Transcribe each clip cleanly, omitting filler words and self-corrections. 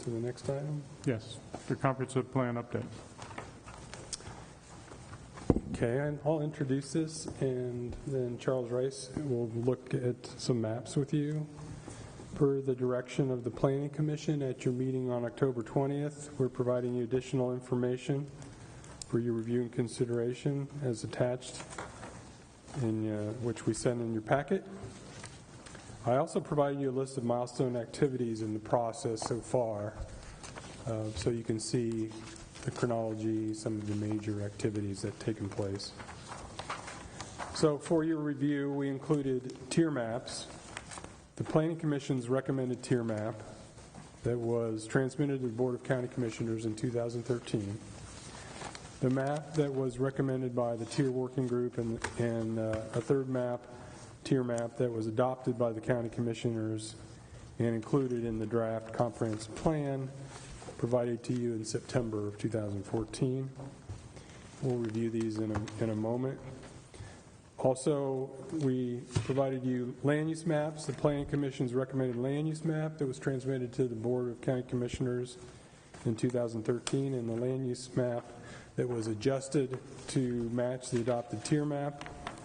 to the next item? Yes, the comprehensive plan update. Okay, and I'll introduce this, and then Charles Rice will look at some maps with you. Per the direction of the Planning Commission at your meeting on October 20th, we're providing you additional information for your review and consideration as attached, in which we send in your packet. I also provided you a list of milestone activities in the process so far, so you can see the chronology, some of the major activities that have taken place. So for your review, we included tier maps, the Planning Commission's recommended tier map that was transmitted to the Board of County Commissioners in 2013, the map that was recommended by the tier working group, and a third map, tier map, that was adopted by the County Commissioners and included in the draft comprehensive plan provided to you in September of 2014. We'll review these in a moment. Also, we provided you land use maps, the Planning Commission's recommended land use map that was transmitted to the Board of County Commissioners in 2013, and the land use map that was adjusted to match the adopted tier map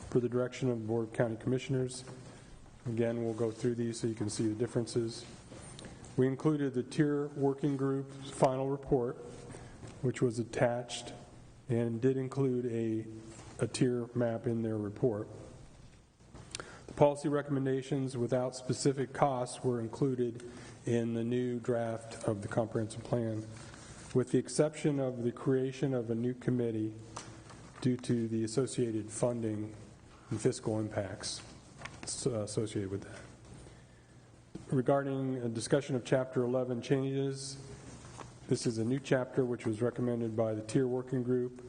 for the direction of the Board of County Commissioners. Again, we'll go through these so you can see the differences. We included the tier working group's final report, which was attached and did include a tier map in their report. The policy recommendations without specific costs were included in the new draft of the comprehensive plan, with the exception of the creation of a new committee due to the associated funding and fiscal impacts associated with that. Regarding a discussion of Chapter 11 changes, this is a new chapter which was recommended by the tier working group.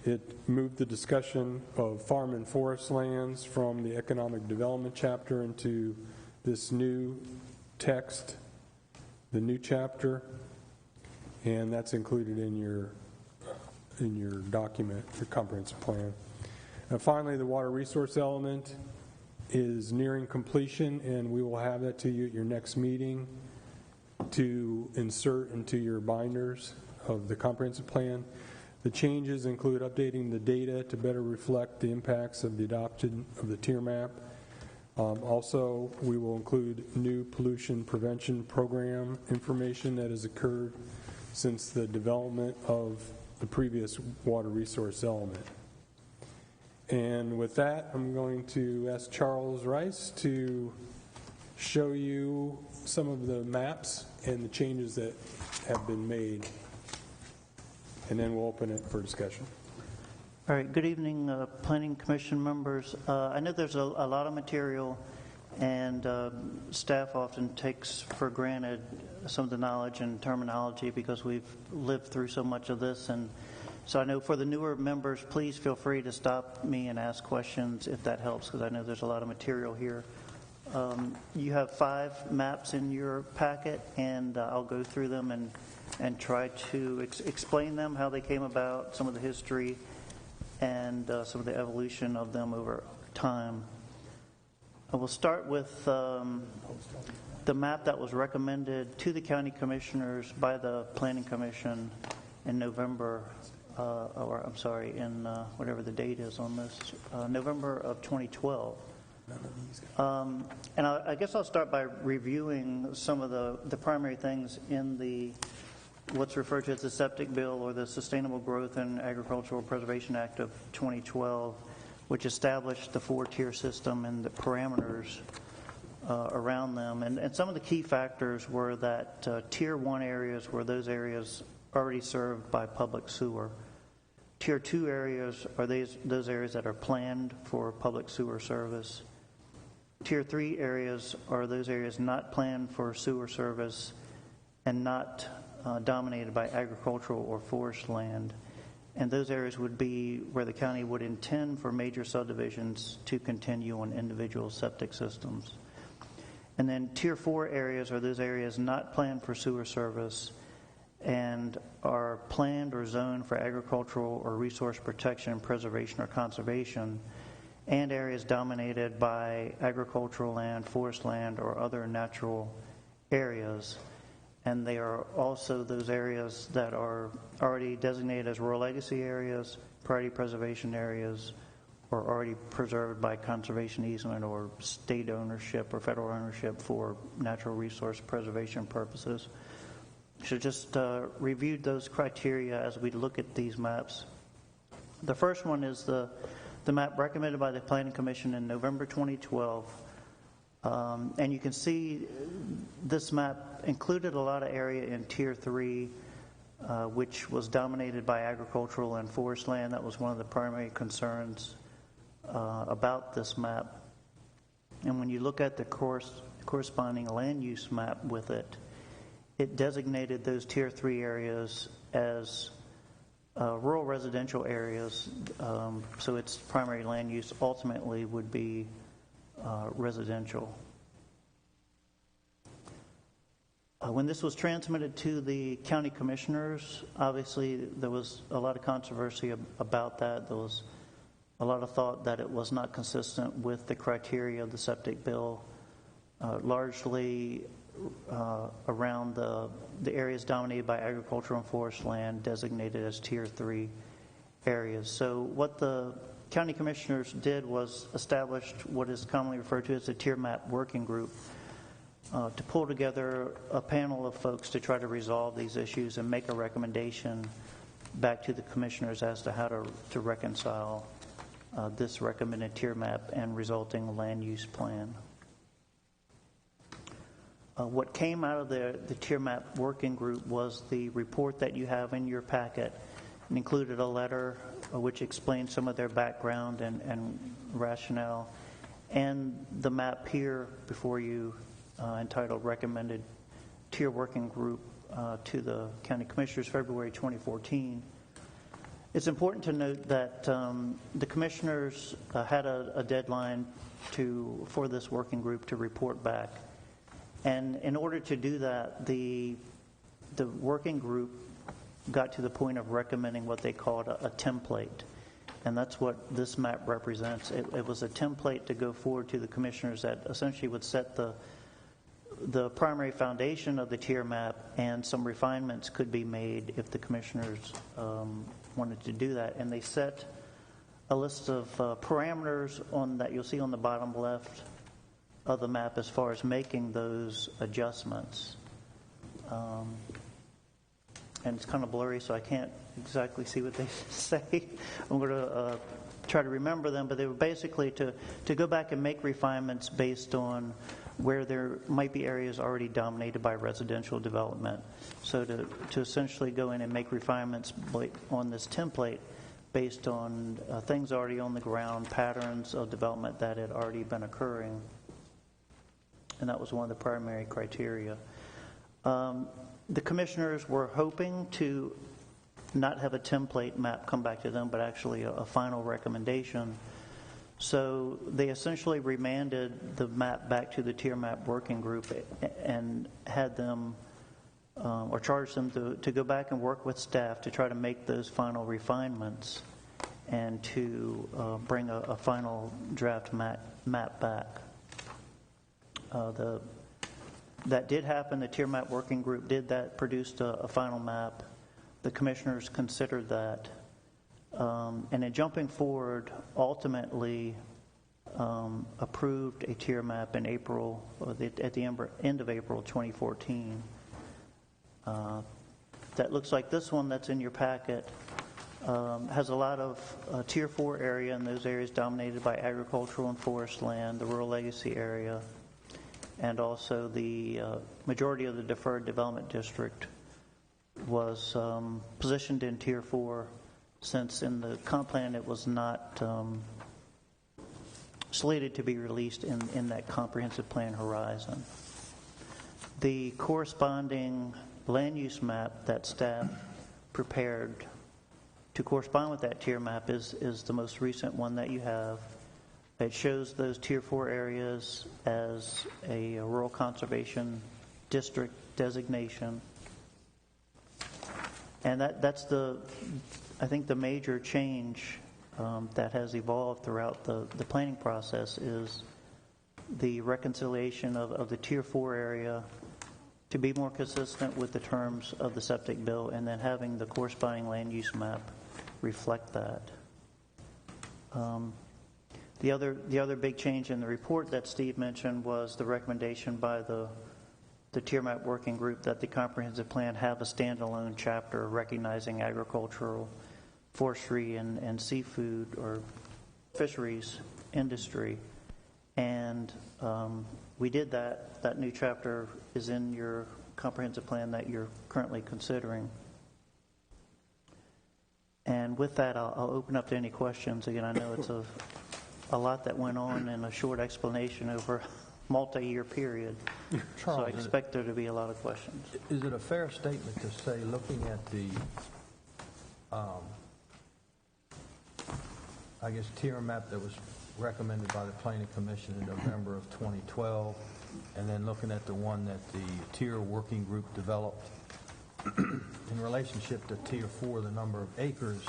It moved the discussion of farm and forest lands from the economic development chapter into this new text, the new chapter, and that's included in your document, your comprehensive plan. And finally, the water resource element is nearing completion, and we will have that to you at your next meeting to insert into your binders of the comprehensive plan. The changes include updating the data to better reflect the impacts of the adoption of the tier map. Also, we will include new pollution prevention program information that has occurred since the development of the previous water resource element. And with that, I'm going to ask Charles Rice to show you some of the maps and the changes that have been made. And then we'll open it for discussion. All right. Good evening, Planning Commission members. I know there's a lot of material, and staff often takes for granted some of the knowledge and terminology because we've lived through so much of this. And so I know for the newer members, please feel free to stop me and ask questions if that helps, because I know there's a lot of material here. You have 5 maps in your packet, and I'll go through them and try to explain them, how they came about, some of the history, and some of the evolution of them over time. I will start with the map that was recommended to the county commissioners by the Planning Commission in November, in whatever the date is on this, November of 2012. And I guess I'll start by reviewing some of the primary things in what's referred to as the Septic Bill, or the Sustainable Growth and Agricultural Preservation Act of 2012, which established the 4-tier system and the parameters around them. And some of the key factors were that Tier 1 areas were those areas already served by public sewer. Tier 2 areas are those areas that are planned for public sewer service. Tier 3 areas are those areas not planned for sewer service and not dominated by agricultural or forest land. And those areas would be where the county would intend for major subdivisions to continue on individual septic systems. And then Tier 4 areas are those areas not planned for sewer service and are planned or zoned for agricultural or resource protection, preservation, or conservation, and areas dominated by agricultural land, forest land, or other natural areas. and they are also those areas that are already designated as rural legacy areas, priority preservation areas, or already preserved by conservation easement or state ownership or federal ownership for natural resource preservation purposes. So just reviewed those criteria as we look at these maps. The first one is the map recommended by the Planning Commission in November 2012. And you can see this map included a lot of area in Tier 3, which was dominated by agricultural and forest land. That was one of the primary concerns about this map. And when you look at the corresponding land use map with it, it designated those Tier 3 areas as rural residential areas, so its primary land use ultimately would be residential. When this was transmitted to the county commissioners, obviously there was a lot of controversy about that. There was a lot of thought that it was not consistent with the criteria of the septic bill, largely around the areas dominated by agricultural and forest land designated as Tier 3 areas. So what the county commissioners did was established what is commonly referred to as a tier map working group to pull together a panel of folks to try to resolve these issues and make a recommendation back to the commissioners as to how to reconcile this recommended tier map and resulting land use plan. What came out of the tier map working group was the report that you have in your packet, and included a letter which explained some of their background and rationale, and the map here before you entitled Recommended Tier Working Group to the County Commissioners, February 2014. It's important to note that the commissioners had a deadline for this working group to report back. And in order to do that, the working group got to the point of recommending what they called a template. And that's what this map represents. It was a template to go forward to the commissioners that essentially would set the primary foundation of the tier map, and some refinements could be made if the commissioners wanted to do that. And they set a list of parameters that you'll see on the bottom left of the map as far as making those adjustments. And it's kind of blurry, so I can't exactly see what they say. I'm going to try to remember them, but they were basically to go back and make refinements based on where there might be areas already dominated by residential development. So to essentially go in and make refinements on this template based on things already on the ground, patterns of development that had already been occurring. And that was one of the primary criteria. The commissioners were hoping to not have a template map come back to them, but actually a final recommendation. So they essentially remanded the map back to the tier map working group and had them, or charged them to go back and work with staff to try to make those final refinements and to bring a final draft map back. That did happen. The tier map working group did that, produced a final map. The commissioners considered that. And in jumping forward, ultimately approved a tier map in April, at the end of April 2014. That looks like this one that's in your packet. Has a lot of Tier 4 area, and those areas dominated by agricultural and forest land, the rural legacy area, and also the majority of the deferred development district was positioned in Tier 4, since in the comp plan it was not slated to be released in that comprehensive plan horizon. The corresponding land use map that staff prepared to correspond with that tier map is the most recent one that you have. It shows those Tier 4 areas as a rural conservation district designation. And that's I think the major change that has evolved throughout the planning process is the reconciliation of the Tier 4 area to be more consistent with the terms of the septic bill, and then having the corresponding land use map reflect that. The other big change in the report that Steve mentioned was the recommendation by the Tier Map Working Group that the comprehensive plan have a standalone chapter recognizing agricultural, forestry, and seafood or fisheries industry. And we did that. That new chapter is in your comprehensive plan that you're currently considering. And with that, I'll open up to any questions. Again, I know it's a lot that went on in a short explanation over a multi-year period. Charles, so I expect there to be a lot of questions. Is it a fair statement to say, looking at the, I guess, tier map that was recommended by the Planning Commission in November of 2012, and then looking at the one that the Tier Working Group developed, in relationship to Tier 4, the number of acres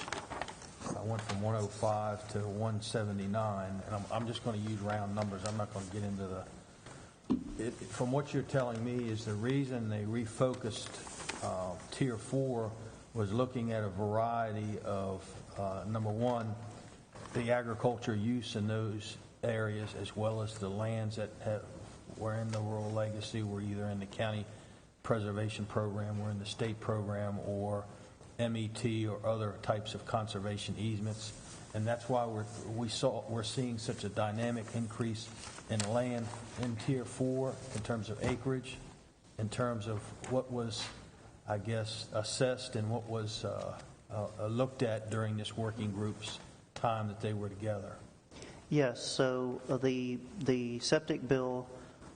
went from 105 to 179, and I'm just going to use round numbers. I'm not going to get into the... From what you're telling me, is the reason they refocused Tier 4 was looking at a variety of, number one, the agriculture use in those areas, as well as the lands that were in the rural legacy, were either in the county preservation program, or in the state program, or MET, or other types of conservation easements. And that's why we're seeing such a dynamic increase in land in Tier 4 in terms of acreage, in terms of what was, I guess, assessed and what was looked at during this working group's time that they were together. Yes, so the septic bill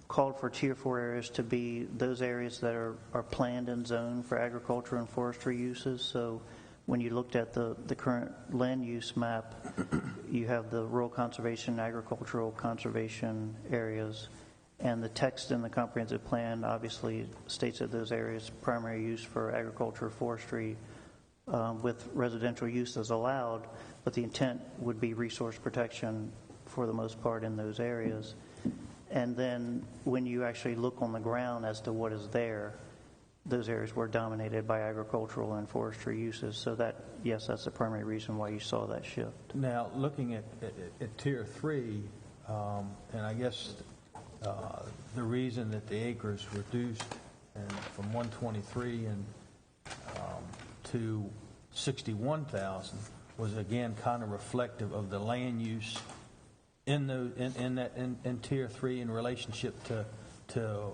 called for Tier 4 areas to be those areas that are planned and zoned for agriculture and forestry uses. So when you looked at the current land use map, you have the rural conservation, agricultural conservation areas, and the text in the comprehensive plan obviously states that those areas primary use for agriculture, forestry, with residential uses allowed, but the intent would be resource protection for the most part in those areas. And then when you actually look on the ground as to what is there, those areas were dominated by agricultural and forestry uses. So that, yes, that's the primary reason why you saw that shift. Now, looking at Tier 3, and I guess the reason that the acres reduced from 123 to 61,000 was, again, kind of reflective of the land use in Tier 3 in relationship to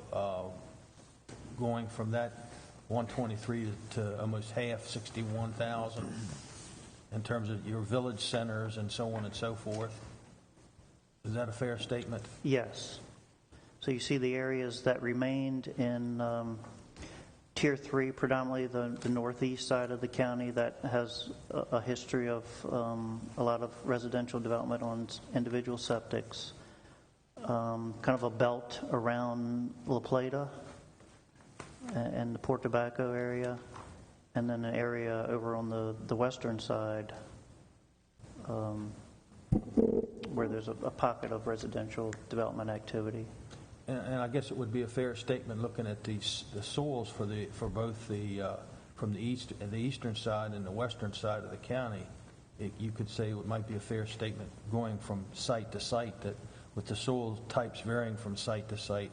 going from that 123 to almost half, 61,000, in terms of your village centers and so on and so forth. Is that a fair statement? Yes. So you see the areas that remained in Tier 3, predominantly the northeast side of the county that has a history of a lot of residential development on individual septics, kind of a belt around La Plata and the Port Tobacco area, and then an area over on the western side where there's a pocket of residential development activity. And I guess it would be a fair statement, looking at the soils for both from the eastern side and the western side of the county. You could say it might be a fair statement going from site to site, that with the soil types varying from site to site,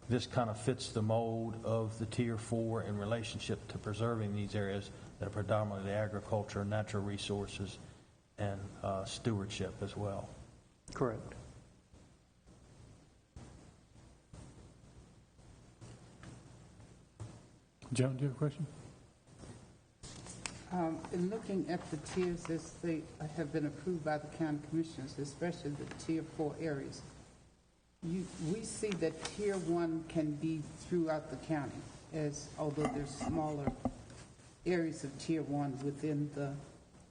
this kind of fits the mold of the Tier 4 in relationship to preserving these areas that are predominantly agriculture, natural resources, and stewardship as well. Correct. Joan, do you have a question? In looking at the tiers as they have been approved by the county commissioners, especially the Tier 4 areas, we see that Tier 1 can be throughout the county, although there's smaller areas of Tier 1 within the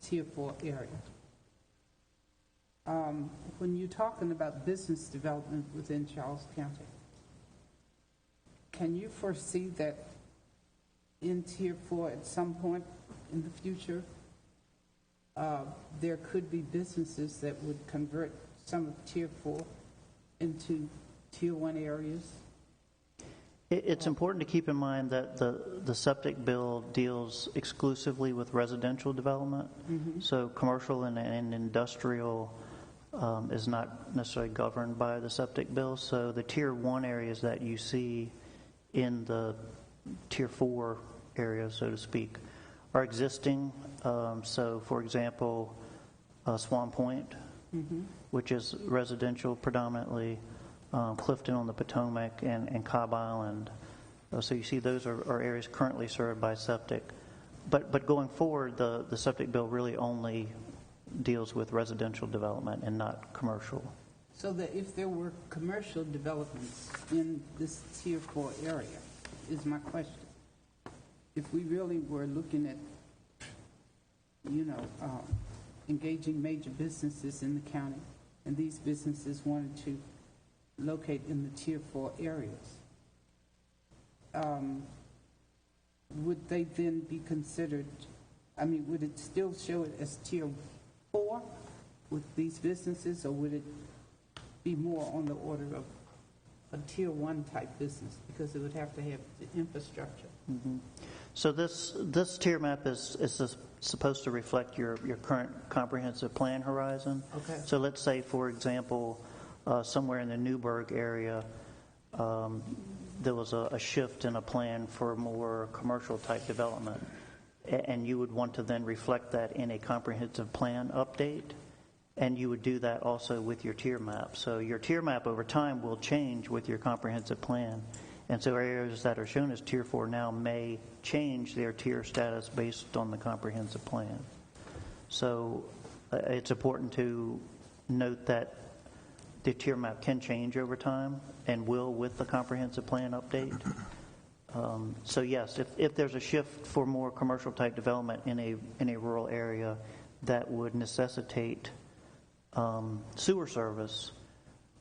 Tier 4 area. When you're talking about business development within Charles County, can you foresee that in Tier 4 at some point in the future, there could be businesses that would convert some of Tier 4 into Tier 1 areas? It's important to keep in mind that the septic bill deals exclusively with residential development. So commercial and industrial is not necessarily governed by the septic bill. So the Tier 1 areas that you see in the Tier 4 areas, so to speak, are existing. So, for example, Swan Point, which is residential predominantly, Clifton on the Potomac, and Cobb Island. So you see those are areas currently served by septic. But going forward, the septic bill really only deals with residential development and not commercial. So that if there were commercial developments in this Tier 4 area, is my question. If we really were looking at, engaging major businesses in the county, and these businesses wanted to locate in the Tier 4 areas, would they then be considered, would it still show it as Tier 4 with these businesses, or would it be more on the order of a Tier 1 type business, because it would have to have the infrastructure? So this tier map is supposed to reflect your current comprehensive plan horizon. Okay. So let's say, for example, somewhere in the Newburgh area, there was a shift in a plan for more commercial type development, and you would want to then reflect that in a comprehensive plan update, and you would do that also with your tier map. So your tier map over time will change with your comprehensive plan. And so areas that are shown as Tier 4 now may change their tier status based on the comprehensive plan. So it's important to note that the tier map can change over time and will with the comprehensive plan update. So yes, if there's a shift for more commercial type development in a rural area that would necessitate sewer service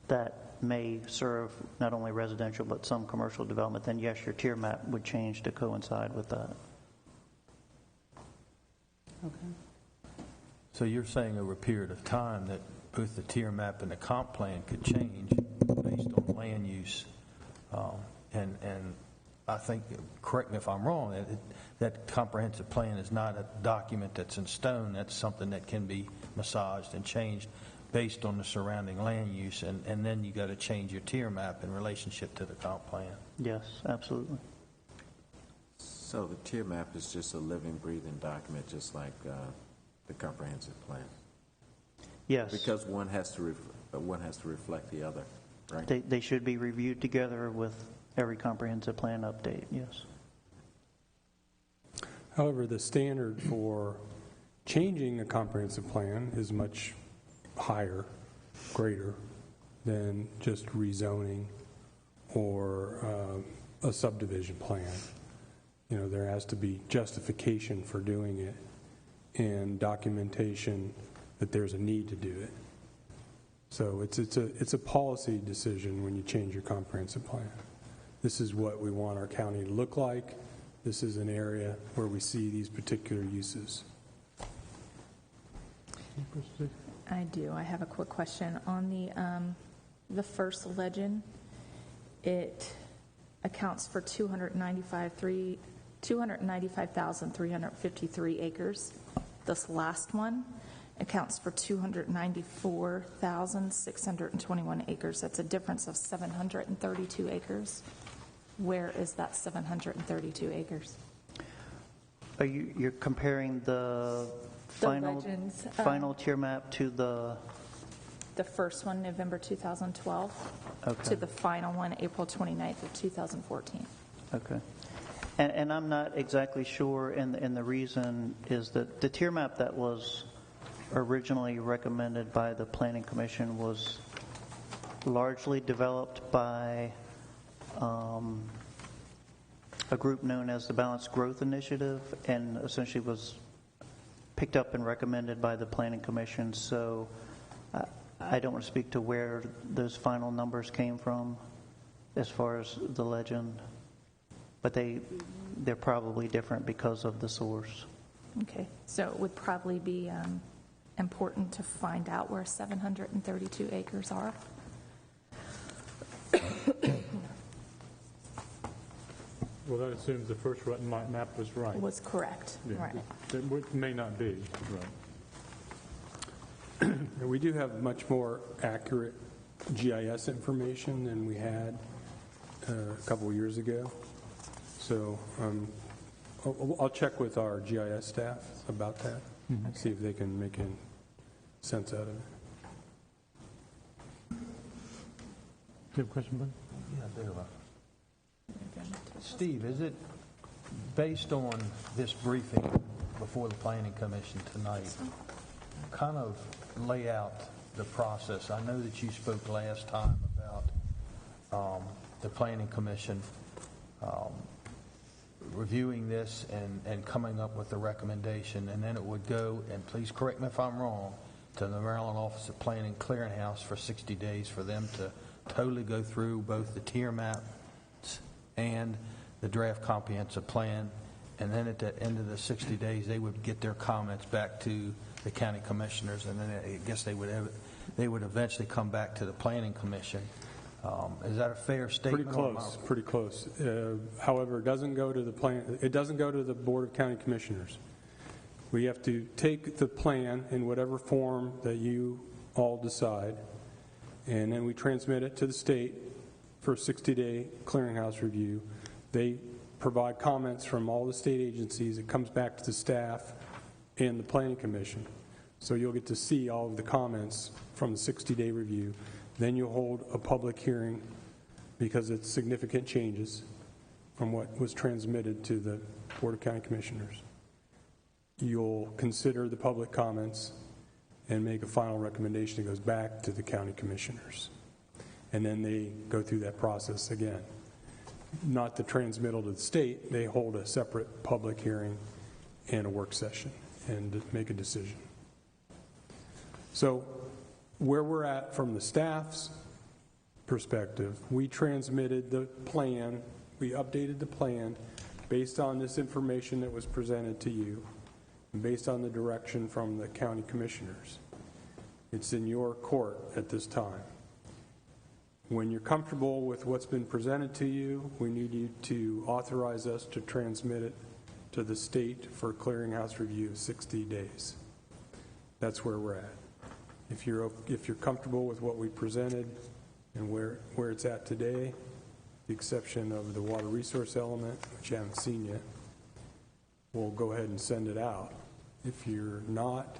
that may serve not only residential but some commercial development, then yes, your tier map would change to coincide with that. Okay. So you're saying over a period of time that both the tier map and the comp plan could change based on land use. And I think, correct me if I'm wrong, that comprehensive plan is not a document that's in stone. That's something that can be massaged and changed based on the surrounding land use, and then you got to change your tier map in relationship to the comp plan. Yes, absolutely. So the tier map is just a living, breathing document, just like the comprehensive plan, Yes. because one has to reflect the other, right? They should be reviewed together with every comprehensive plan update, yes. However, the standard for changing a comprehensive plan is much higher, greater than just rezoning or a subdivision plan. There has to be justification for doing it and documentation that there's a need to do it. So it's a policy decision when you change your comprehensive plan. This is what we want our county to look like. This is an area where we see these particular uses. I do. I have a quick question. On the first legend, it accounts for 295,353 acres. This last one accounts for 294,621 acres. That's a difference of 732 acres. Where is that 732 acres? You're comparing the legends, final tier map to the first one, November 2012, Okay. to the final one, April 29th of 2014. Okay. And I'm not exactly sure, and the reason is that the tier map that was originally recommended by the Planning Commission was largely developed by a group known as the Balanced Growth Initiative, and essentially was picked up and recommended by the Planning Commission. So I don't want to speak to where those final numbers came from as far as the legend, but they're probably different because of the source. Okay, so it would probably be important to find out where 732 acres are. Well, that assumes the first map was right. Was correct, Yeah, right. It may not be right. And we do have much more accurate GIS information than we had a couple of years ago. So I'll check with our GIS staff about that, see if they can make any sense out of it. Do you have a question, Bud? Yeah, I do. Steve, is it based on this briefing before the Planning Commission tonight, kind of lay out the process? I know that you spoke last time about the Planning Commission reviewing this and coming up with a recommendation, and then it would go, and please correct me if I'm wrong, to the Maryland Office of Planning Clearinghouse for 60 days for them to totally go through both the tier maps and the draft comprehensive plan, and then at the end of the 60 days, they would get their comments back to the county commissioners, and then I guess they would eventually come back to the Planning Commission. Is that a fair statement? Pretty close. However, it doesn't go to the plan. It doesn't go to the Board of County Commissioners. We have to take the plan in whatever form that you all decide, and then we transmit it to the state for a 60-day clearinghouse review. They provide comments from all the state agencies. It comes back to the staff and the Planning Commission. So you'll get to see all of the comments from the 60-day review. Then you'll hold a public hearing because it's significant changes from what was transmitted to the Board of County Commissioners. You'll consider the public comments and make a final recommendation that goes back to the county commissioners. And then they go through that process again. Not the transmittal to the state, they hold a separate public hearing and a work session and make a decision. So where we're at from the staff's perspective, we transmitted the plan, we updated the plan based on this information that was presented to you and based on the direction from the county commissioners. It's in your court at this time. When you're comfortable with what's been presented to you, we need you to authorize us to transmit it to the state for a clearinghouse review of 60 days. That's where we're at. If you're comfortable with what we presented and where it's at today, the exception of the water resource element, which you haven't seen yet, we'll go ahead and send it out. If you're not,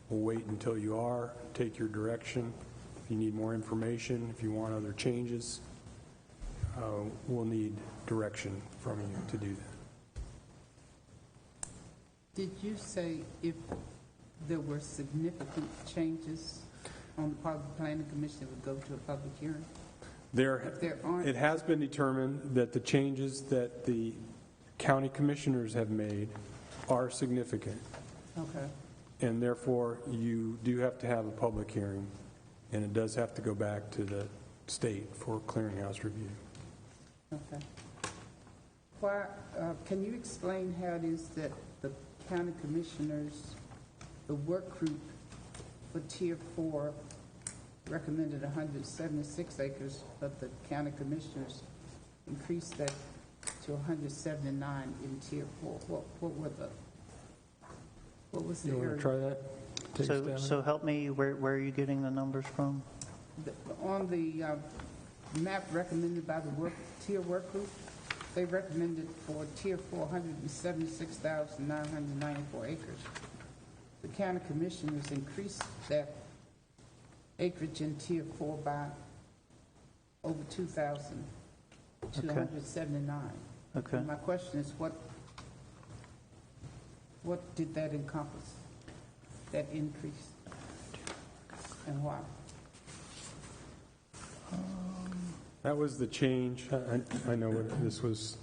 we'll wait until you are, take your direction. If you need more information, if you want other changes, we'll need direction from you to do that. Did you say if there were significant changes on the part of the Planning Commission, it would go to a public hearing? If there aren't, it has been determined that the changes that the county commissioners have made are significant. okay. And therefore, you do have to have a public hearing, and it does have to go back to the state for clearinghouse review. Okay. Why, can you explain how it is that the county commissioners, the work group for Tier 4 recommended 176 acres, but the county commissioners increased that to 179 in Tier 4? What was the You want area? to try that? Take us down So help me, where are you getting the numbers from? On the map recommended by the Tier work group, they recommended for Tier 4 176,994 acres. The county commissioners increased that acreage in Tier 4 by over 2,000 to Okay. 179. Okay. And my question is, what did that encompass, that increase, and why? That was the change. I know what this was.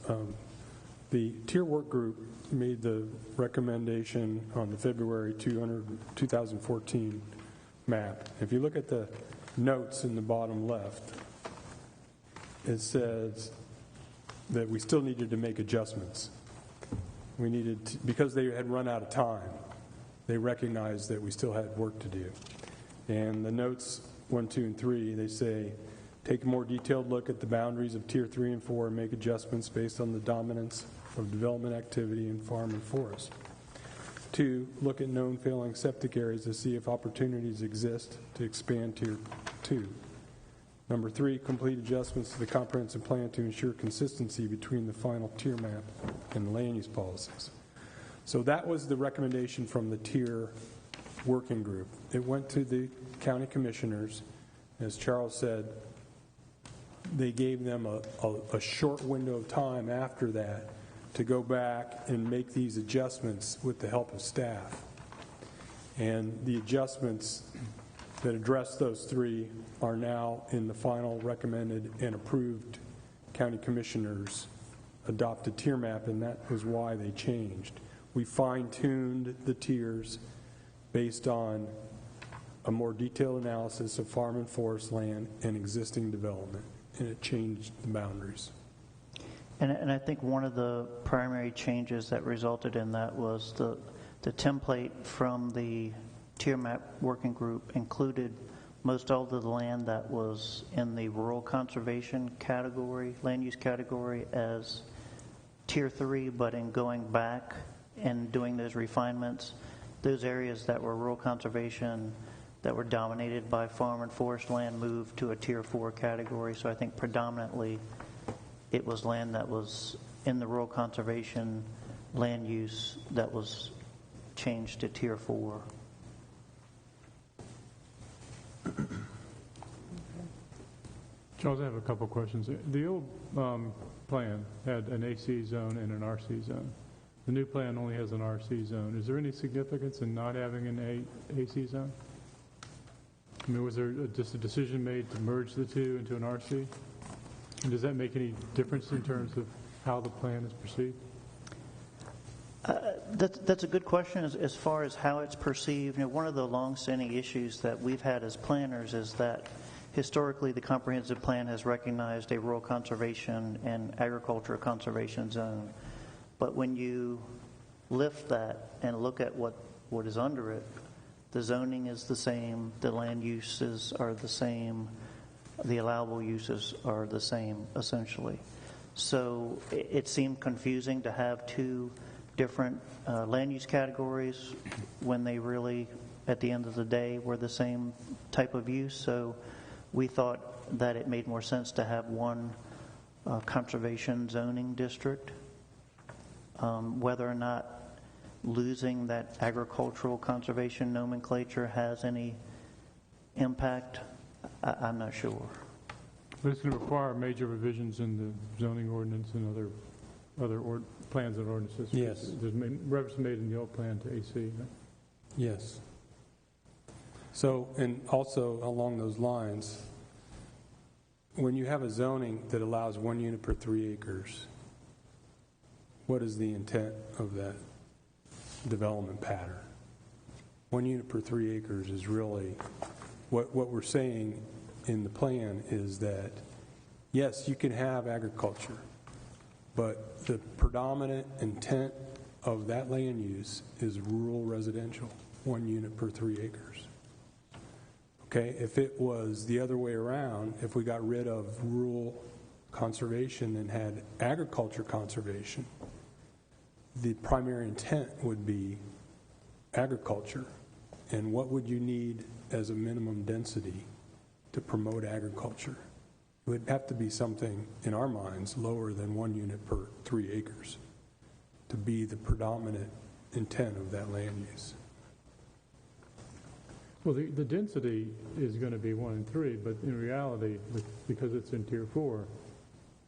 The tier work group made the recommendation on the February 2014 map. If you look at the notes in the bottom left, it says that we still needed to make adjustments. We needed to, because they had run out of time, they recognized that we still had work to do. And the notes 1, 2, and 3, they say, take a more detailed look at the boundaries of Tier 3 and 4 and make adjustments based on the dominance of development activity in farm and forest. 2, look at known failing septic areas to see if opportunities exist to expand Tier 2. Number 3, complete adjustments to the comprehensive plan to ensure consistency between the final tier map and the land use policies. So that was the recommendation from the tier working group. It went to the county commissioners. As Charles said, they gave them a short window of time after that to go back and make these adjustments with the help of staff. And the adjustments that address those 3 are now in the final recommended and approved county commissioners adopted tier map, and that was why they changed. We fine-tuned the tiers based on a more detailed analysis of farm and forest land and existing development, and it changed the boundaries. And I think one of the primary changes that resulted in that was the template from the tier map working group included most all of the land that was in the rural conservation category, land use category, as Tier 3, but in going back and doing those refinements, those areas that were rural conservation that were dominated by farm and forest land moved to a Tier 4 category. So I think predominantly it was land that was in the rural conservation land use that was changed to Tier 4. Charles, I have a couple of questions. The old plan had an AC zone and an RC zone. The new plan only has an RC zone. Is there any significance in not having an AC zone? I mean, was there just a decision made to merge the two into an RC? And does that make any difference in terms of how the plan is perceived? That's a good question as far as how it's perceived. You know, one of the long-standing issues that we've had as planners is that historically the comprehensive plan has recognized a rural conservation and agriculture conservation zone. But when you lift that and look at what is under it, the zoning is the same, the land uses are the same, the allowable uses are the same, essentially. So it seemed confusing to have 2 different land use categories when they really, at the end of the day, were the same type of use. So we thought that it made more sense to have one conservation zoning district. Whether or not losing that agricultural conservation nomenclature has any impact, I'm not sure. But it's going to require major revisions in the zoning ordinance and other plans and ordinances. Yes. There's reference made in the old plan to AC. Right? Yes. So, and also along those lines, when you have a zoning that allows 1 unit per 3 acres, what is the intent of that development pattern? 1 unit per 3 acres is really, what we're saying in the plan is that, yes, you can have agriculture, but the predominant intent of that land use is rural residential, 1 unit per 3 acres. Okay, if it was the other way around, if we got rid of rural conservation and had agriculture conservation, the primary intent would be agriculture. And what would you need as a minimum density to promote agriculture? It would have to be something, in our minds, lower than 1 unit per 3 acres to be the predominant intent of that land use. Well, the density is going to be 1 and 3, but in reality, because it's in Tier 4,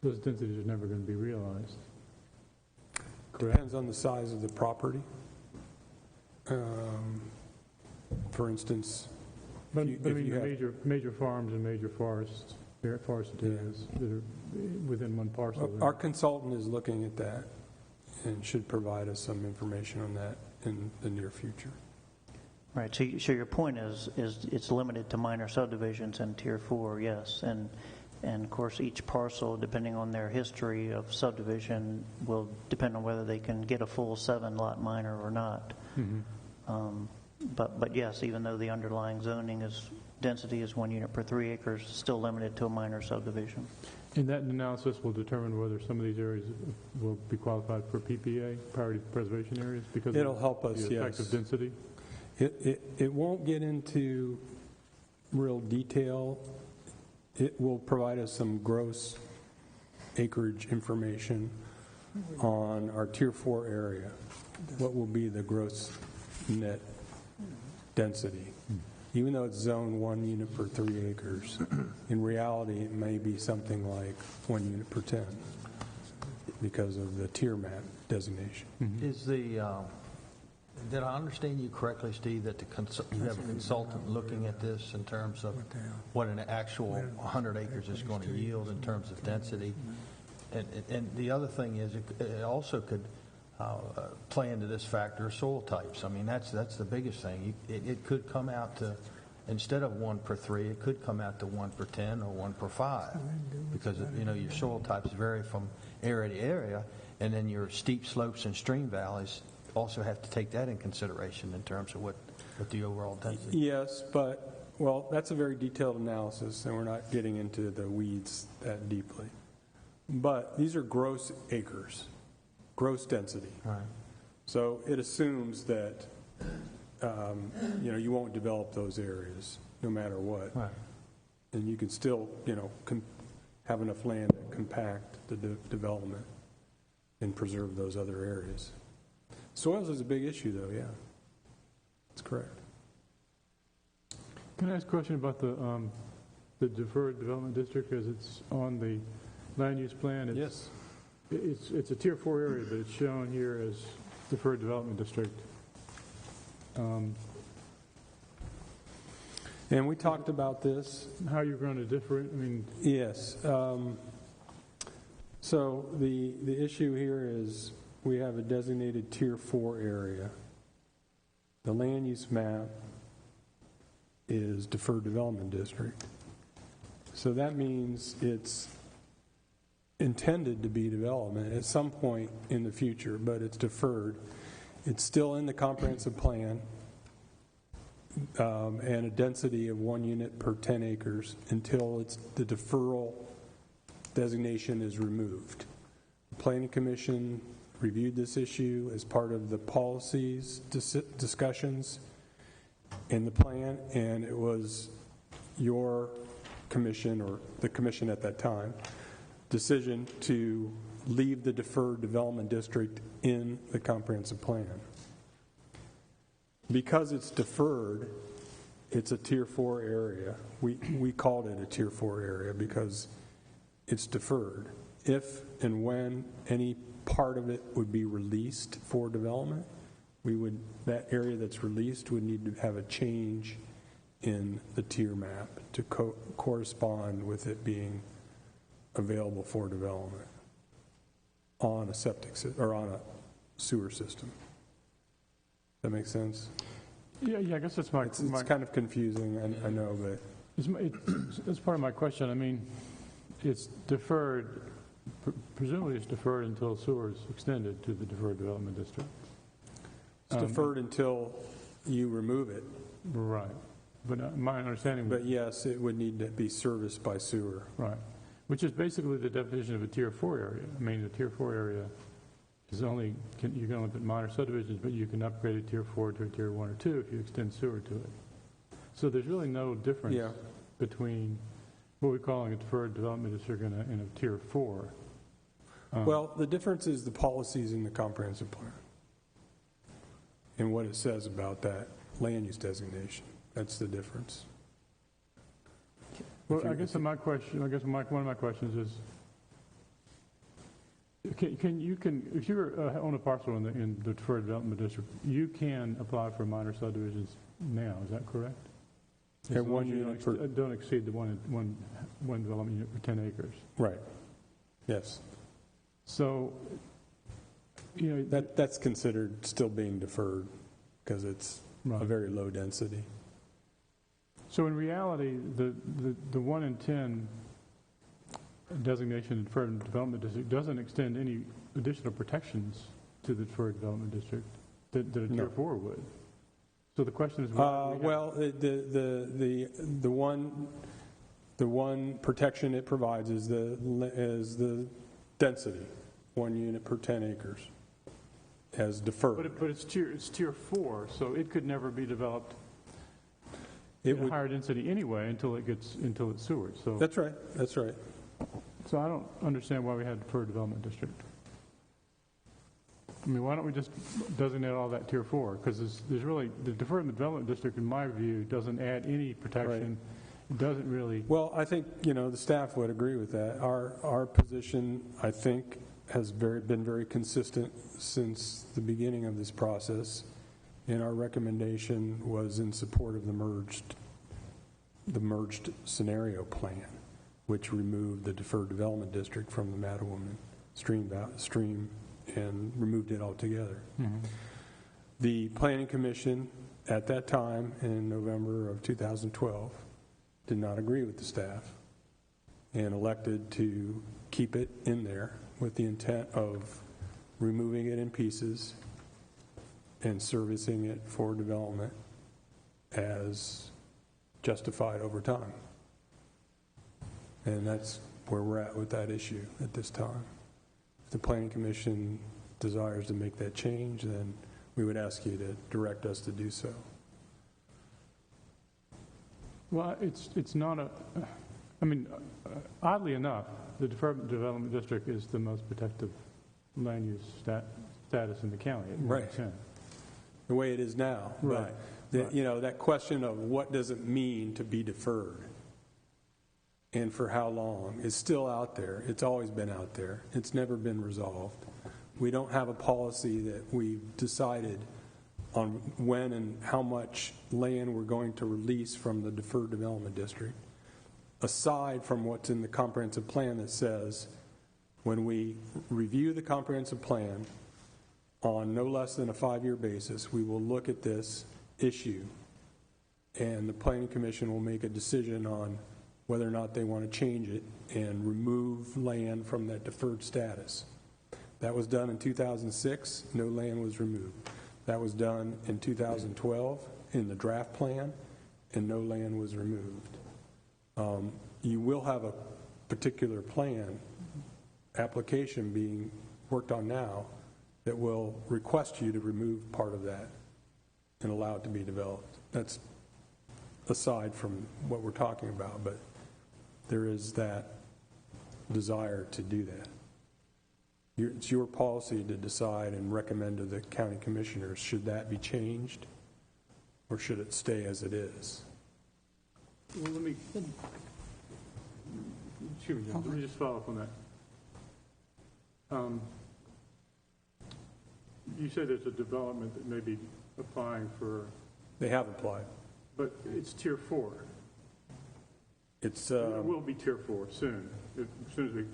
those densities are never going to be realized. Correct? Depends on the size of the property. For instance, But, if but I mean, you the have- major farms and major forests, forest areas that are within one parcel. our consultant is looking at that and should provide us some information on that in the near future. Right. So your point is it's limited to minor subdivisions in Tier 4, yes, and of course each parcel, depending on their history of subdivision, will depend on whether they can get a full 7-lot minor or not. Mm-hmm. But yes, even though the underlying zoning is density is 1 unit per 3 acres, still limited to a minor subdivision. And that analysis will determine whether some of these areas will be qualified for PPA, priority preservation areas, because It'll help us, the effective yes. density? It won't get into real detail. It will provide us some gross acreage information on our Tier 4 area. What will be the gross net density? Even though it's zone 1 unit per 3 acres, in reality, it may be something like 1 unit per 10 because of the tier map designation. Is the, did I understand you correctly, Steve, that you have a consultant looking at this in terms of what an actual 100 acres is going to yield in terms of density? And the other thing is, it also could play into this factor, soil types. I mean, that's the biggest thing. It could come out to, instead of 1 per 3, it could come out to 1 per 10 or 1 per 5, because your soil types vary from area to area, and then your steep slopes and stream valleys also have to take that in consideration in terms of what the overall density. Yes, but, well, that's a very detailed analysis, and we're not getting into the weeds that deeply. But these are gross acres, gross density. Right. So it assumes that, you won't develop those areas no matter what. Right. And you can still, have enough land to compact the development and preserve those other areas. Soils is a big issue, though, yeah. That's correct. Can I ask a question about the deferred development district as it's on the land use plan? Yes. It's a Tier 4 area, but it's shown here as deferred development district. And we talked about this. How you're going to differ it? I mean, Yes. So the issue here is we have a designated Tier 4 area. The land use map is deferred development district. So that means it's intended to be development at some point in the future, but it's deferred. It's still in the comprehensive plan, and a density of 1 unit per 10 acres until the deferral designation is removed. The Planning Commission reviewed this issue as part of the policies discussions in the plan, and it was your commission, or the commission at that time, decision to leave the deferred development district in the comprehensive plan. Because it's deferred, it's a Tier 4 area. We called it a Tier 4 area because it's deferred. If and when any part of it would be released for development, that area that's released would need to have a change in the tier map to correspond with it being available for development on a septic or on a sewer system. That makes sense? yeah, I guess that's my It's kind of confusing, I know, but that's part of my question. I mean, it's deferred, presumably it's deferred until sewer is extended to the deferred development district. it's deferred until you remove it. Right. But my understanding was, But yes, it would need to be serviced by sewer. right, which is basically the definition of a Tier 4 area. I mean, the Tier 4 area is you can only put minor subdivisions, but you can upgrade a Tier 4 to a Tier 1 or 2 if you extend sewer to it. So there's really no difference Yeah. between what we're calling a deferred development district and a Tier 4. Well, the difference is the policies in the comprehensive plan and what it says about that land use designation. That's the difference. Well, I guess one of my questions is, if you own a parcel in the deferred development district, you can apply for minor subdivisions now. Is that correct? At As long 1 as you unit per, don't exceed the one development unit per 10 acres. right. Yes. So, That's considered still being deferred because it's Right. a very low density. So in reality, the 1 in 10 designation in deferred development district doesn't extend any additional protections to the deferred development district that a Tier No. 4 would. So the question is, why do we have- Well, the one protection it provides is the density, 1 unit per 10 acres, as deferred. but it's tier 4, so it could never be developed It at a would, higher density anyway until it's sewered. So that's right, that's right. So I don't understand why we had deferred development district. I mean, why don't we just designate all that tier 4? Because there's really, the deferred development district, in my view, doesn't add any protection. It doesn't really, Well, I think, the staff would agree with that. Our position, I think, has been very consistent since the beginning of this process, and our recommendation was in support of the merged scenario plan, which removed the deferred development district from the Mattawoman stream and removed it altogether. The Planning Commission at that time, in November of 2012, did not agree with the staff and elected to keep it in there with the intent of removing it in pieces and servicing it for development as justified over time. And that's where we're at with that issue at this time. If the Planning Commission desires to make that change, then we would ask you to direct us to do so. well, it's not I mean, oddly enough, the deferred development district is the most protective land use status in the county. It Right. makes sense. The way it is now. Right. But, that question of what does it mean to be deferred and for how long is still out there. It's always been out there. It's never been resolved. We don't have a policy that we've decided on when and how much land we're going to release from the deferred development district, aside from what's in the comprehensive plan that says when we review the comprehensive plan on no less than a 5-year basis, we will look at this issue and the Planning Commission will make a decision on whether or not they want to change it and remove land from that deferred status. That was done in 2006. No land was removed. That was done in 2012 in the draft plan, and no land was removed. You will have a particular plan application being worked on now that will request you to remove part of that and allow it to be developed. That's aside from what we're talking about, but there is that desire to do that. It's your policy to decide and recommend to the county commissioners, should that be changed or should it stay as it is? Well, let me just follow up on that. You said there's a development that may be applying for, They have applied. but it's tier 4. It's, It will be tier 4 soon. As soon as we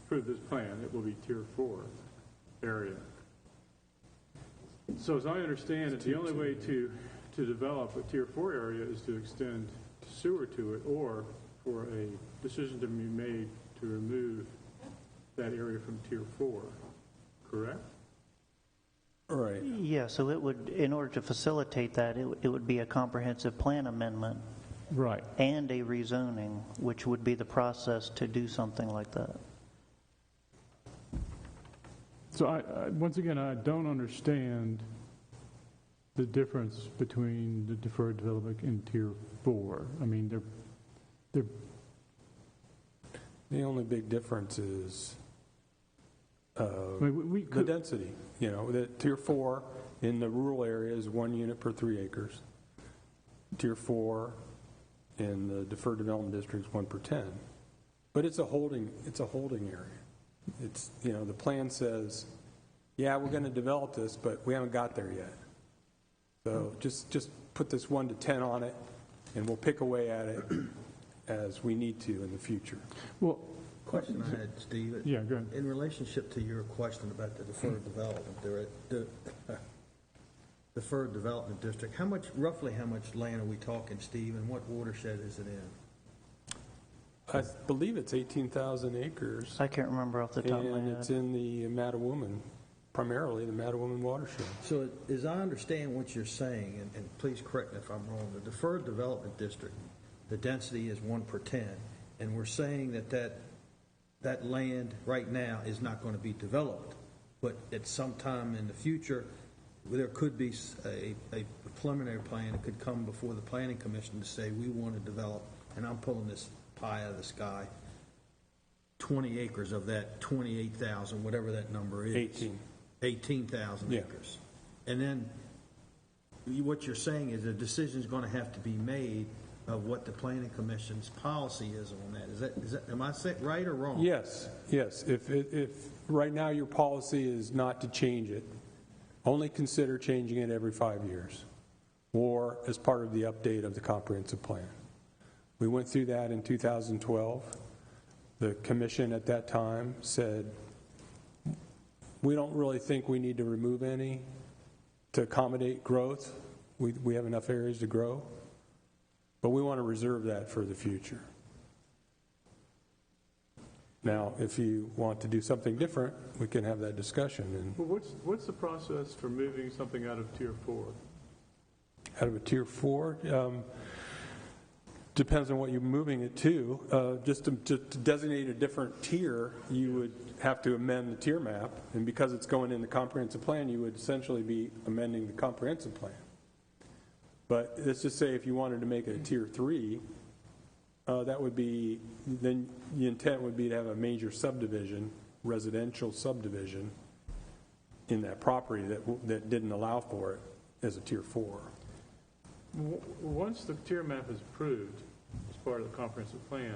approve this plan, it will be tier 4 area. So as I understand it, the only way to develop a tier 4 area is to extend sewer to it, or for a decision to be made to remove that area from tier 4, correct? right. Yeah, so it would, in order to facilitate that, it would be a comprehensive plan amendment Right. and a rezoning, which would be the process to do something like that. So once again, I don't understand the difference between the deferred development and tier 4. I mean, they're The only big difference is I mean, we the could, density. The tier 4 in the rural area is 1 unit per 3 acres. Tier 4 in the deferred development district is 1 per 10. But it's a holding area. It's, the plan says, yeah, we're going to develop this, but we haven't got there yet. So just put this 1 to 10 on it, and we'll pick away at it as we need to in the future. well, Question I had, Steve. yeah, go ahead. In relationship to your question about the deferred development, the deferred development district, roughly how much land are we talking, Steve, and what watershed is it in? I believe it's 18,000 acres, I can't remember off the top of my and head. it's in the Mattawoman primarily the Mattawoman watershed. So as I understand what you're saying, and please correct me if I'm wrong, the deferred development district, the density is 1 per 10, and we're saying that land right now is not going to be developed, but at some time in the future, there could be a preliminary plan that could come before the planning commission to say, we want to develop, and I'm pulling this pie out of the sky, 20 acres of that 28,000, whatever that number is. 18,000 Yeah. acres. And then what you're saying is a decision's going to have to be made of what the planning commission's policy is on that. Is that am I saying right or wrong? Yes, yes. If right now your policy is not to change it, only consider changing it every 5 years or as part of the update of the comprehensive plan. We went through that in 2012. The commission at that time said, we don't really think we need to remove any to accommodate growth. We have enough areas to grow, but we want to reserve that for the future. Now, if you want to do something different, we can have that discussion. And Well, what's the process for moving something out of Tier 4? out of a Tier 4, depends on what you're moving it to. Just to designate a different tier, you would have to amend the tier map, and because it's going in the comprehensive plan, you would essentially be amending the comprehensive plan. But let's just say if you wanted to make it a Tier 3, that would be, then the intent would be to have a major subdivision, residential subdivision, in that property that didn't allow for it as a Tier 4. Once the tier map is approved as part of the comprehensive plan,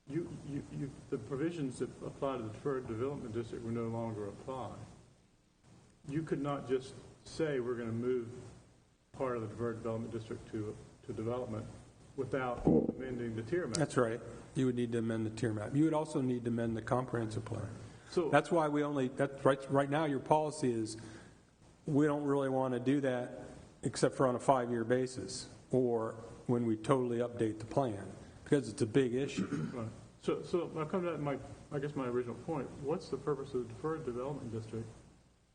the provisions that apply to the deferred development district will no longer apply. You could not just say we're going to move part of the deferred development district to development without amending the tier map. That's right. You would need to amend the tier map. You would also need to amend the comprehensive plan. So That's why right now your policy is we don't really want to do that except for on a 5-year basis or when we totally update the plan because it's a big issue. right. So I'll come to that. I guess my original point. What's the purpose of the deferred development district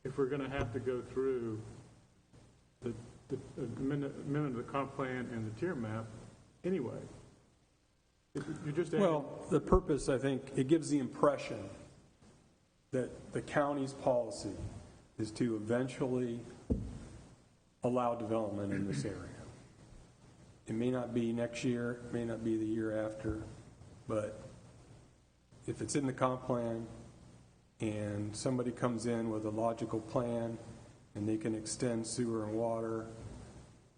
if we're going to have to go through the amendment of the comp plan and the tier map anyway? You're just adding, Well, the purpose, I think, it gives the impression that the county's policy is to eventually allow development in this area. It may not be next year, it may not be the year after, but if it's in the comp plan and somebody comes in with a logical plan and they can extend sewer and water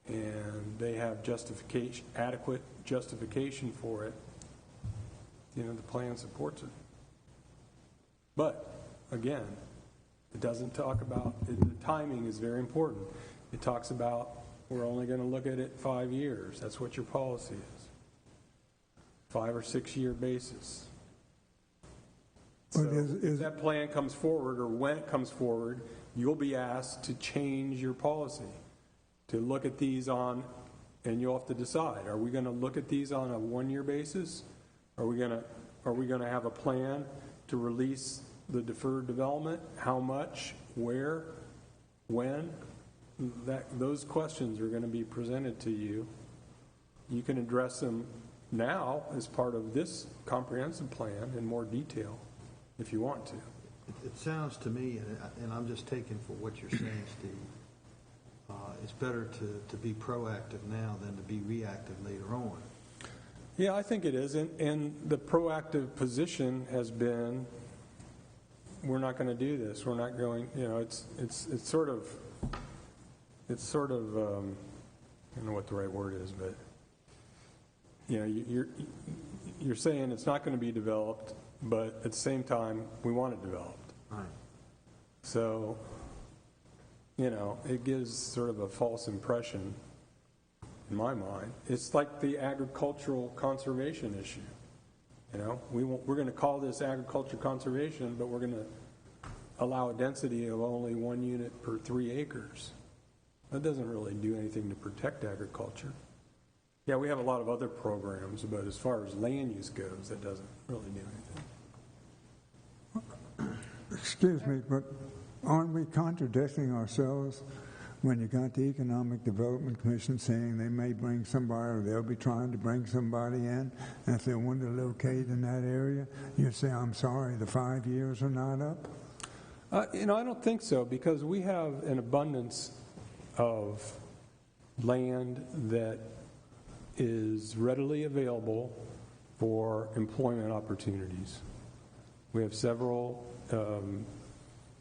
and they have justification, adequate justification for it, the plan supports it. But again, it doesn't talk about, the timing is very important. It talks about we're only going to look at it 5 years. That's what your policy is. 5 or 6 year basis. So if that plan comes forward or when it comes forward, you'll be asked to change your policy, to look at these on, and you'll have to decide, are we going to look at these on a 1-year basis? Are we going to have a plan to release the deferred development? How much? Where? When? Those questions are going to be presented to you. You can address them now as part of this comprehensive plan in more detail if you want to. It sounds to me, and I'm just taking for what you're saying, Steve, it's better to be proactive now than to be reactive later on. Yeah, I think it is. And the proactive position has been, we're not going to do this. We're not going, it's sort of, I don't know what the right word is, but, you're saying it's not going to be developed, but at the same time, we want it developed. Right. So, it gives sort of a false impression in my mind. It's like the agricultural conservation issue. We're going to call this agriculture conservation, but we're going to allow a density of only 1 unit per 3 acres. That doesn't really do anything to protect agriculture. Yeah, we have a lot of other programs, but as far as land use goes, that doesn't really do anything. Excuse me, but aren't we contradicting ourselves when you got the Economic Development Commission saying they may bring somebody or they'll be trying to bring somebody in, and if they want to locate in that area, you say, I'm sorry, the 5 years are not up? I don't think so, because we have an abundance of land that is readily available for employment opportunities. We have several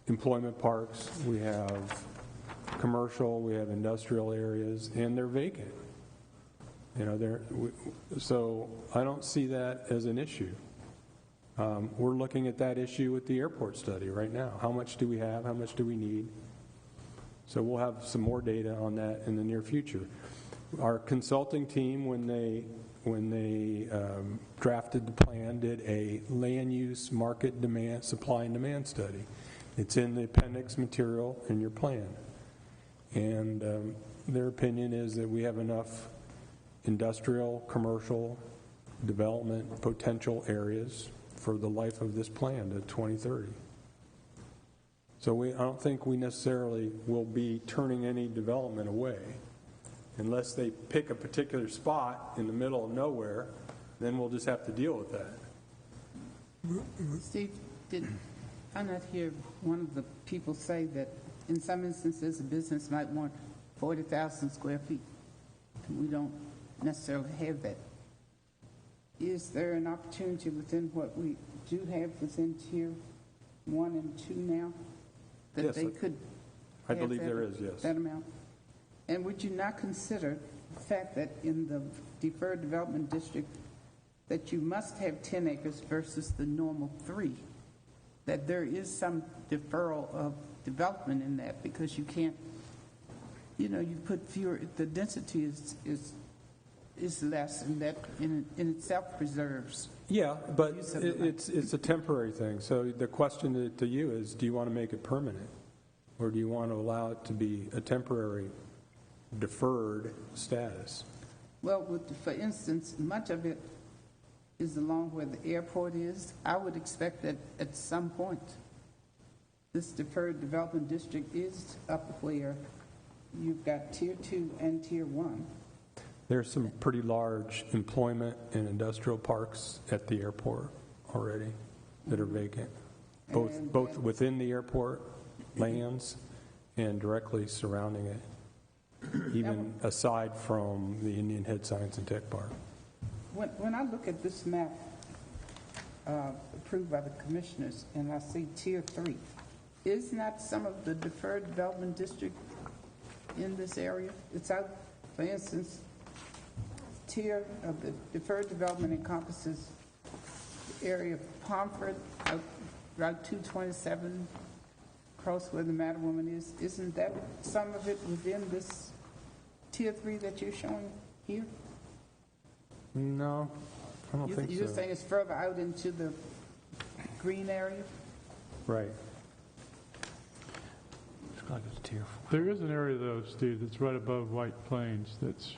employment parks, we have commercial, we have industrial areas, and they're vacant. So I don't see that as an issue. We're looking at that issue with the airport study right now. How much do we have? How much do we need? So we'll have some more data on that in the near future. Our consulting team, when they drafted the plan, did a land use market demand, supply and demand study. It's in the appendix material in your plan. And their opinion is that we have enough industrial, commercial development potential areas for the life of this plan to 2030. So I don't think we necessarily will be turning any development away. Unless they pick a particular spot in the middle of nowhere, then we'll just have to deal with that. Steve, did I not hear one of the people say that in some instances a business might want 40,000 square feet? We don't necessarily have that. Is there an opportunity within what we do have within Tier 1 and 2 now that Yes, they could I have believe there is, yes. that amount? And would you not consider the fact that in the Deferred Development District that you must have 10 acres versus the normal 3, that there is some deferral of development in that because you can't, you put fewer, the density is less, and that in itself preserves. Yeah, but use of the land. it's a temporary thing. So the question to you is, do you want to make it permanent? Or do you want to allow it to be a temporary deferred status? Well, for instance, much of it is along where the airport is. I would expect that at some point this Deferred Development District is up where you've got Tier 2 and Tier 1. There's some pretty large employment and industrial parks at the airport already that are vacant, both within the airport lands and directly surrounding it, even aside from the Indian Head Science and Tech Park. When I look at this map approved by the commissioners and I see Tier 3, is not some of the Deferred Development District in this area? It's out, for instance, tier of the deferred development encompasses the area of Pomfret, Route 227, across where the Madwoman is. Isn't that some of it within this Tier 3 that you're showing here? No, I don't think so. You're saying it's further out into the green area? Right. Looks like it's Tier 4. There is an area, though, Steve, that's right above White Plains that's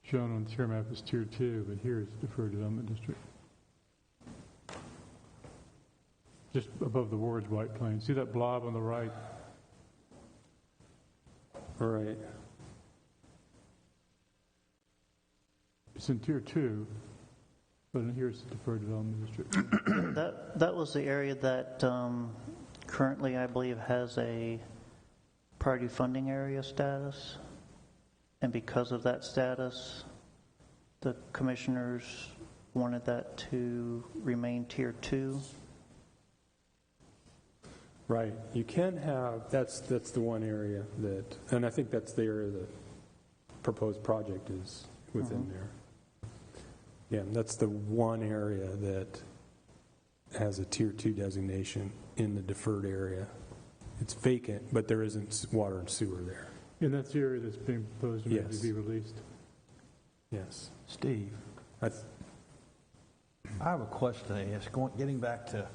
shown on the tier map as Tier 2, but here is Deferred Development District. Just above the words White Plains. See that blob on the right? Right. It's in Tier 2, but here's the Deferred Development District. That was the area that currently, I believe, has a priority funding area status. And because of that status, the commissioners wanted that to remain Tier 2. Right. You can have, that's the one area that, and I think that's the area the proposed project is within there. Yeah, that's the one area that has a Tier 2 designation in the deferred area. It's vacant, but there isn't water and sewer there. And that's the area that's being proposed to Yes. be released. Yes. Steve, I have a question to ask. Getting back to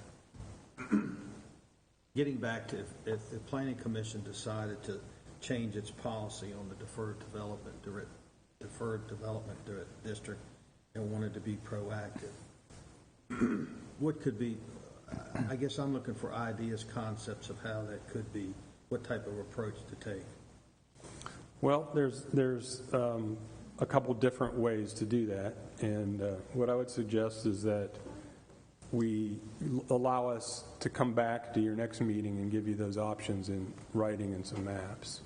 if the Planning Commission decided to change its policy on the Deferred Development District and wanted to be proactive, what could be, I guess I'm looking for ideas, concepts of how that could be, what type of approach to take. Well, there's a couple different ways to do that, and what I would suggest is that we allow us to come back to your next meeting and give you those options in writing and some maps,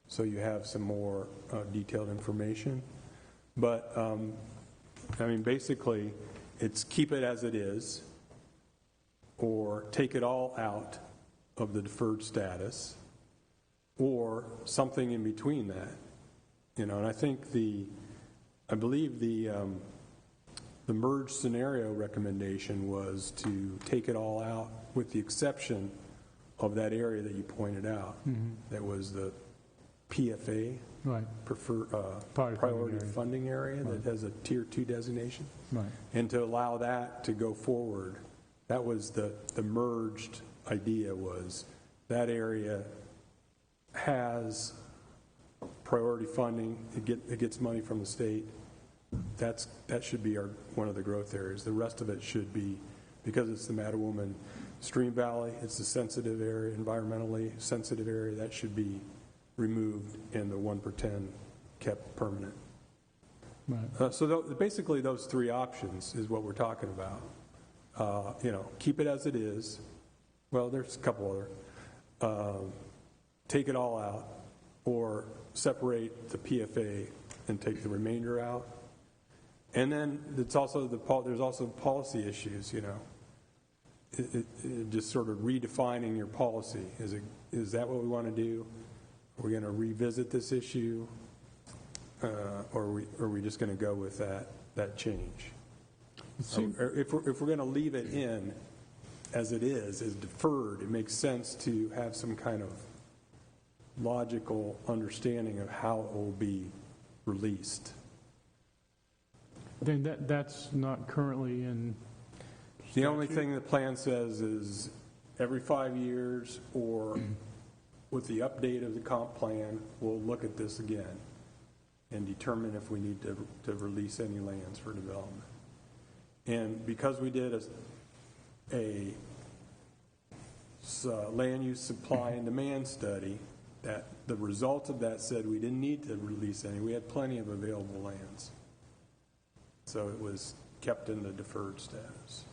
so you have some more detailed information. But, I mean, basically, it's keep it as it is, or take it all out of the deferred status, or something in between that. You know, and I think I believe the merge scenario recommendation was to take it all out with the exception of that area that you pointed out. That was the PFA, Right. priority funding area that has a Tier 2 designation. Right. And to allow that to go forward, that was the merged idea, was that area has priority funding, it gets money from the state. That should be one of the growth areas. The rest of it should be, because it's the Mattawoman Stream Valley, it's a sensitive area, environmentally sensitive area, that should be removed and the 1/10 kept permanent. Right. So basically those three options is what we're talking about. You know, keep it as it is. Well, there's a couple other. Take it all out, or separate the PFA and take the remainder out. And then there's also policy issues, you know. It just sort of redefining your policy. Is that what we want to do? Are we going to revisit this issue? Or are we just going to go with that change? If we're going to leave it in as it is, as deferred, it makes sense to have some kind of logical understanding of how it will be released. Then that's not currently in. The only thing the plan says is every 5 years, or with the update of the comp plan, we'll look at this again and determine if we need to release any lands for development. And because we did a land use supply and demand study, that the result of that said we didn't need to release any. We had plenty of available lands. So it was kept in the deferred status.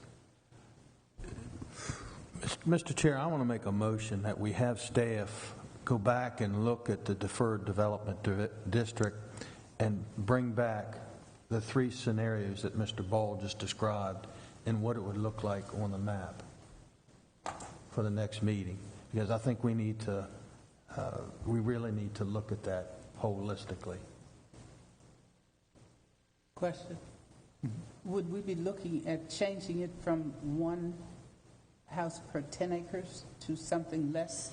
Mr. Chair, I want to make a motion that we have staff go back and look at the deferred development district and bring back the three scenarios that Mr. Ball just described and what it would look like on the map for the next meeting. Because I think we really need to look at that holistically. Question. Would we be looking at changing it from one house per 10 acres to something less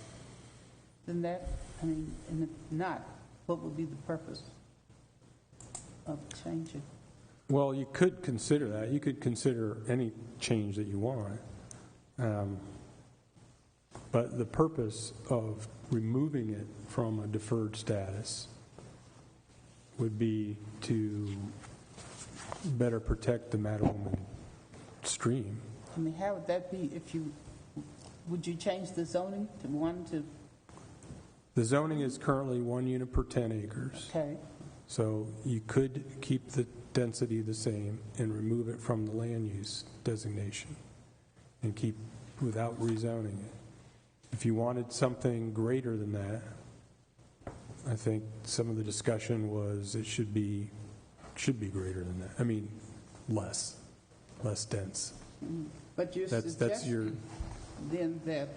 than that? I mean, and if not, what would be the purpose of changing? Well, you could consider that. You could consider any change that you want. But the purpose of removing it from a deferred status would be to better protect the Mattawoman stream. I mean, how would that be would you change the zoning to one to? The zoning is currently 1 unit per 10 acres. Okay. So you could keep the density the same and remove it from the land use designation and keep without rezoning it. If you wanted something greater than that, I think some of the discussion was it should be greater than that. I mean, less dense. But you're That's suggesting then that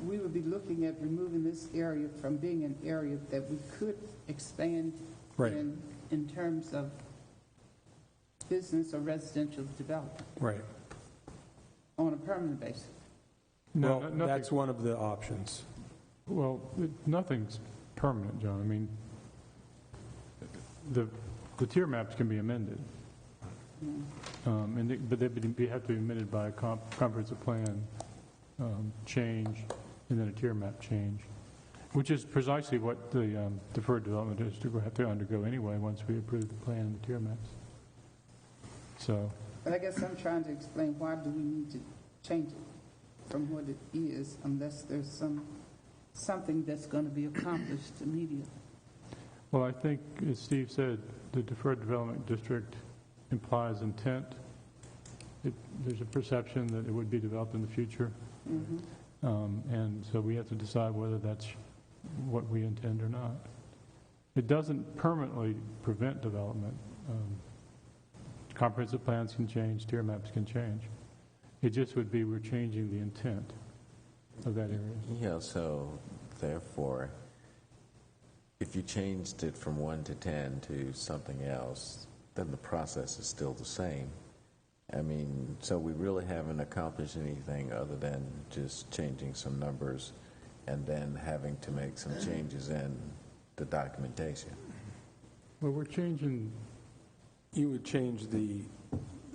we would be looking at removing this area from being an area that we could expand Right. in terms of business or residential development Right. on a permanent basis. No, Well, nothing. that's one of the options. Well, nothing's permanent, John. I mean, the tier maps can be amended, but they have to be amended by a comprehensive plan change and then a tier map change, which is precisely what the deferred development district will have to undergo anyway once we approve the plan and the tier maps. So But I guess I'm trying to explain, why do we need to change it from what it is unless there's something that's going to be accomplished immediately? Well, I think, as Steve said, the deferred development district implies intent. There's a perception that it would be developed in the future. And so we have to decide whether that's what we intend or not. It doesn't permanently prevent development. Comprehensive plans can change, tier maps can change. It just would be we're changing the intent of that area. Yeah, so therefore, if you changed it from 1 to 10 to something else, then the process is still the same. I mean, so we really haven't accomplished anything other than just changing some numbers and then having to make some changes in the documentation. Well, we're changing. You would change the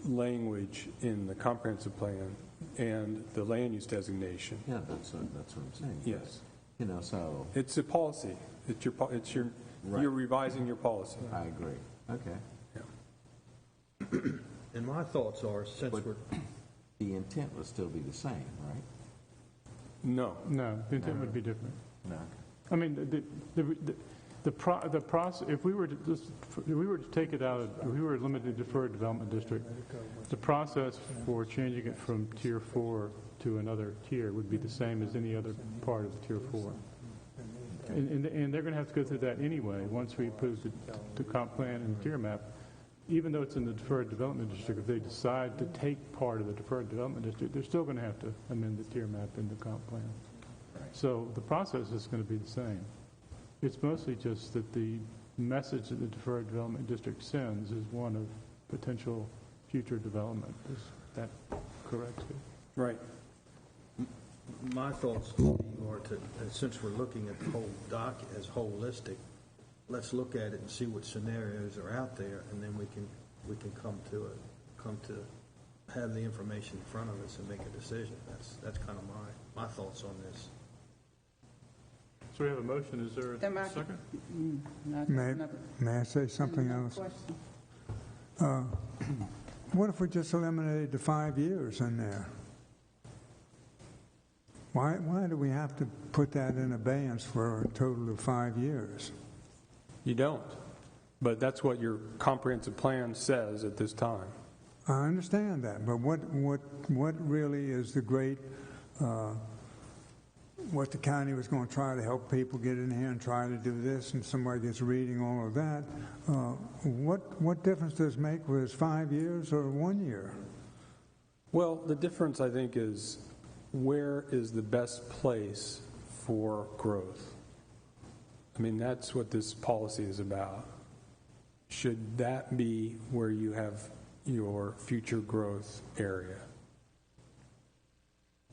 language in the comprehensive plan and the land use designation. Yeah, that's what I'm saying. Yes. You know, so It's a policy. Right. You're revising your policy. I agree. Okay. Yeah. And my thoughts are, since But we're, the intent would still be the same, right? No. No, the intent would be different. No. I mean, the process. If we were to take it out of, if we were limited to deferred development district, the process for changing it from tier 4 to another tier would be the same as any other part of tier 4. And they're going to have to go through that anyway once we approve the comp plan and the tier map. Even though it's in the deferred development district, if they decide to take part of the deferred development district, they're still going to have to amend the tier map in the comp plan. So the process is going to be the same. It's mostly just that the message that the deferred development district sends is one of potential future development. Is that correct, Steve? Right. my thoughts are to, since we're looking at the whole doc as holistic, let's look at it and see what scenarios are out there, and then we can come to have the information in front of us and make a decision. That's kind of my thoughts on this. So we have a motion. Is there Am I- a second? May I say something Another else? question. What if we just eliminated the 5 years in there? Why do we have to put that in abeyance for a total of 5 years? You don't. But that's what your comprehensive plan says at this time. I understand that, but what really is the great, what the county was going to try to help people get in here and try to do this, and somebody gets reading all of that. What difference does it make whether it's 5 years or 1 year? Well, the difference, I think, is where is the best place for growth? I mean, that's what this policy is about. Should that be where you have your future growth area?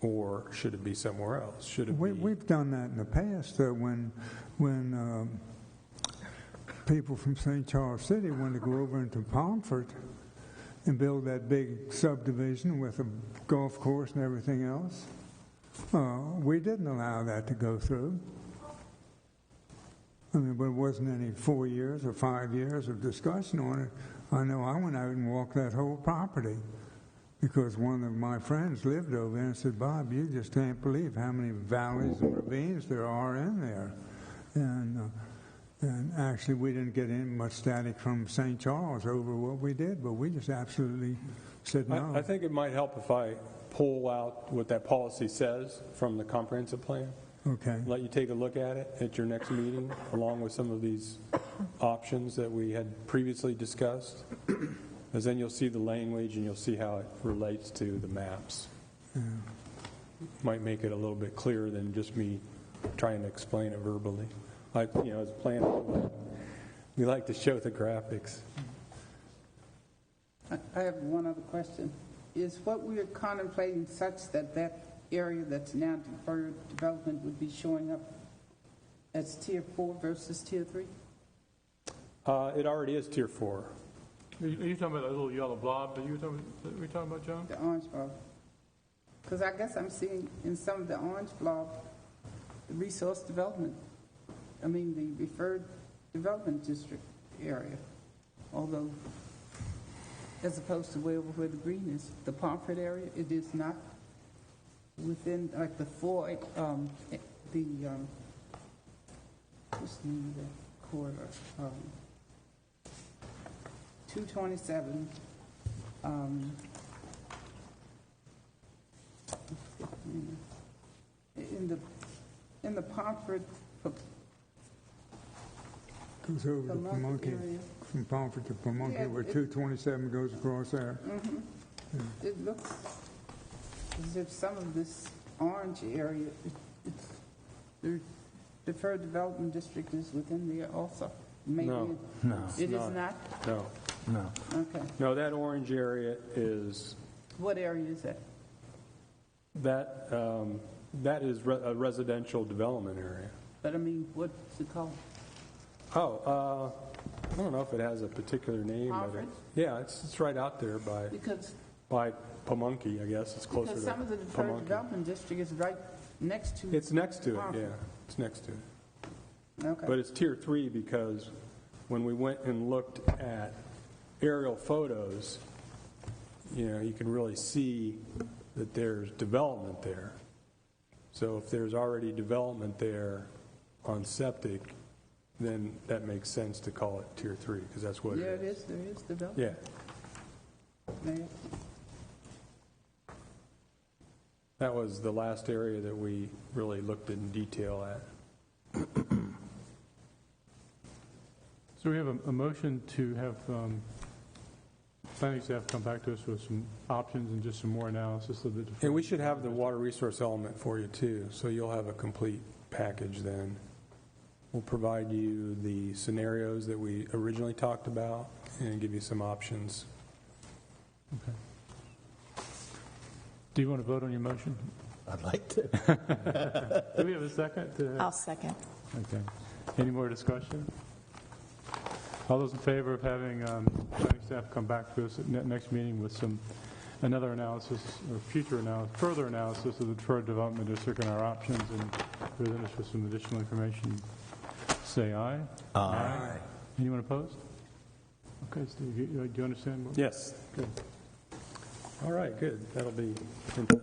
Or should it be somewhere else? Should it be? We've done that in the past, when people from St. Charles City wanted to go over into Pomfret and build that big subdivision with a golf course and everything else. We didn't allow that to go through. I mean, but it wasn't any 4 years or 5 years of discussion on it. I know I went out and walked that whole property because one of my friends lived over there and said, Bob, you just can't believe how many valleys and ravines there are in there. And actually, we didn't get in much static from St. Charles over what we did, but we just absolutely said no. I think it might help if I pull out what that policy says from the comprehensive plan. Okay. Let you take a look at it at your next meeting, along with some of these options that we had previously discussed. Because then you'll see the language and you'll see how it relates to the maps. Yeah. Might make it a little bit clearer than just me trying to explain it verbally. Like, you know, as a planner, we like to show the graphics. I have one other question. Is what we are contemplating such that that area that's now deferred development would be showing up as Tier 4 versus Tier 3? It already is Tier 4. Are you talking about that little yellow blob that you were talking about, John? The orange blob. Because I guess I'm seeing in some of the orange blob, the resource development, the referred development district area. Although as opposed to way over where the green is. The Pomfret area, it is not within, like the four, what's the name of that corridor? 227, in the Pomfret, Goes over to Pamunkey Pamunkey, area. from Pomfret to Pamunkey, Yeah, where it- 227 goes across there. It looks as if some of this orange area, it's, the deferred development district is within there also. Maybe No. It is not? No. No. Okay. No, that orange area is, What area is that? that is a residential development area. But I mean, what's it called? Oh, I don't know if it has a particular name, but Pomfret? yeah, it's right out there Because by Pamunkey, I guess. It's closer to some of the deferred Pamunkey. development district is right next to. It's next to it, Pomfret. yeah. It's next to it. Okay. But it's Tier 3 because when we went and looked at aerial photos, you can really see that there's development there. So if there's already development there on septic, then that makes sense to call it Tier 3 because that's what Yeah, it is. there is development. Yeah. Yeah. That was the last area that we really looked in detail at. So we have a motion to have planning staff come back to us with some options and just some more analysis of the. And we should have the water resource element for you too, so you'll have a complete package then. We'll provide you the scenarios that we originally talked about and give you some options. Do you want to vote on your motion? I'd like to. Do we have a second to that? I'll second. Okay. Any more discussion? All those in favor of having planning staff come back to us at next meeting with another analysis or further analysis of the deferred development district and our options and present us with some additional information, say aye. Aye. Anyone opposed? Okay, Steve, do you understand? Yes. Good. All right, good. That'll be interesting.